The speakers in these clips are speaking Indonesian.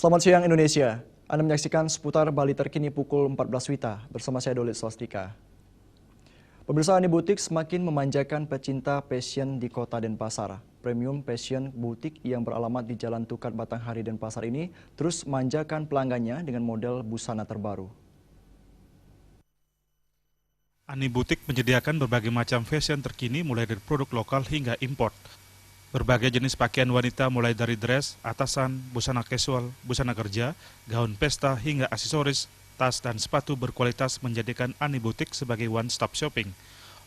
Selamat siang Indonesia. Anda menyaksikan seputar Bali terkini pukul 14 WITA bersama saya Dolit Swastika. Pemirsa, Ani Butik semakin memanjakan pecinta fashion di kota Denpasar. Premium fashion butik yang beralamat di Jalan Tukar Batanghari Denpasar ini terus manjakan pelanggannya dengan model busana terbaru. Ani Butik menyediakan berbagai macam fashion terkini mulai dari produk lokal hingga import. Berbagai jenis pakaian wanita mulai dari dress, atasan, busana casual, busana kerja, gaun pesta hingga aksesoris, tas dan sepatu berkualitas menjadikan Ani Butik sebagai one-stop shopping.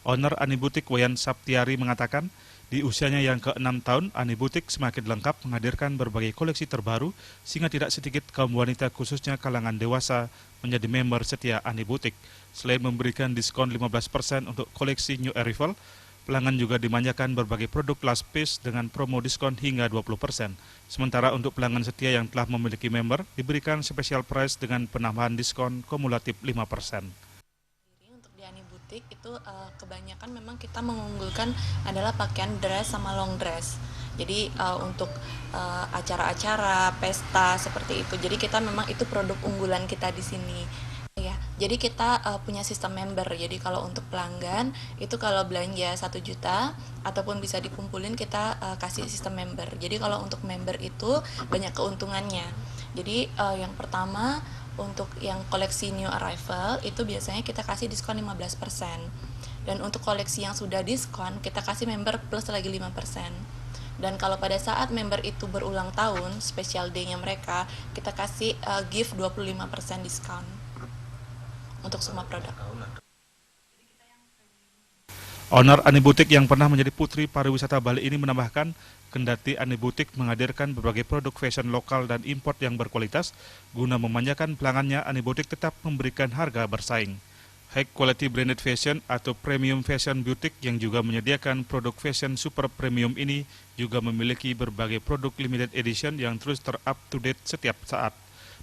Owner Ani Butik Wayan Saptiari mengatakan, di usianya yang ke-6 tahun, Ani Butik semakin lengkap menghadirkan berbagai koleksi terbaru sehingga tidak sedikit kaum wanita khususnya kalangan dewasa menjadi member setia Ani Butik. Selain memberikan diskon 15% untuk koleksi New Arrival, pelanggan juga dimanjakan berbagai produk last piece dengan promo diskon hingga 20%. Sementara untuk pelanggan setia yang telah memiliki member, diberikan special price dengan penambahan diskon kumulatif 5%. Untuk di Ani Butik itu kebanyakan memang kita mengunggulkan adalah pakaian dress sama long dress. Jadi untuk acara-acara, pesta seperti itu. Jadi kita memang itu produk unggulan kita di sini. Ya, jadi kita punya sistem member. Jadi kalau untuk pelanggan itu kalau belanja 1 juta ataupun bisa dikumpulin kita kasih sistem member. Jadi kalau untuk member itu banyak keuntungannya. Jadi yang pertama untuk yang koleksi New Arrival itu biasanya kita kasih diskon 15%. Dan untuk koleksi yang sudah diskon kita kasih member plus lagi 5%. Dan kalau pada saat member itu berulang tahun, special day-nya mereka, kita kasih gift 25% diskon untuk semua produk. Owner Ani Butik yang pernah menjadi putri pariwisata Bali ini menambahkan, kendati Ani Butik menghadirkan berbagai produk fashion lokal dan import yang berkualitas, guna memanjakan pelanggannya, Ani Butik tetap memberikan harga bersaing. High quality branded fashion atau premium fashion boutique yang juga menyediakan produk fashion super premium ini juga memiliki berbagai produk limited edition yang terus ter-up to date setiap saat.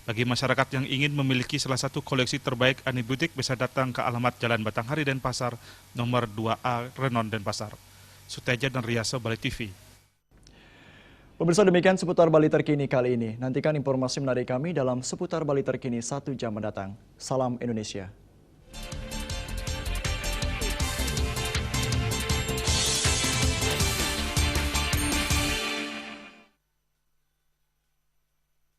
Bagi masyarakat yang ingin memiliki salah satu koleksi terbaik Ani Butik bisa datang ke alamat Jalan Batanghari Denpasar, nomor 2A Renon Denpasar. Suteja dan Riaso, Bali TV. Pemirsa, demikian seputar Bali terkini kali ini. Nantikan informasi menarik kami dalam seputar Bali terkini 1 jam mendatang. Salam Indonesia.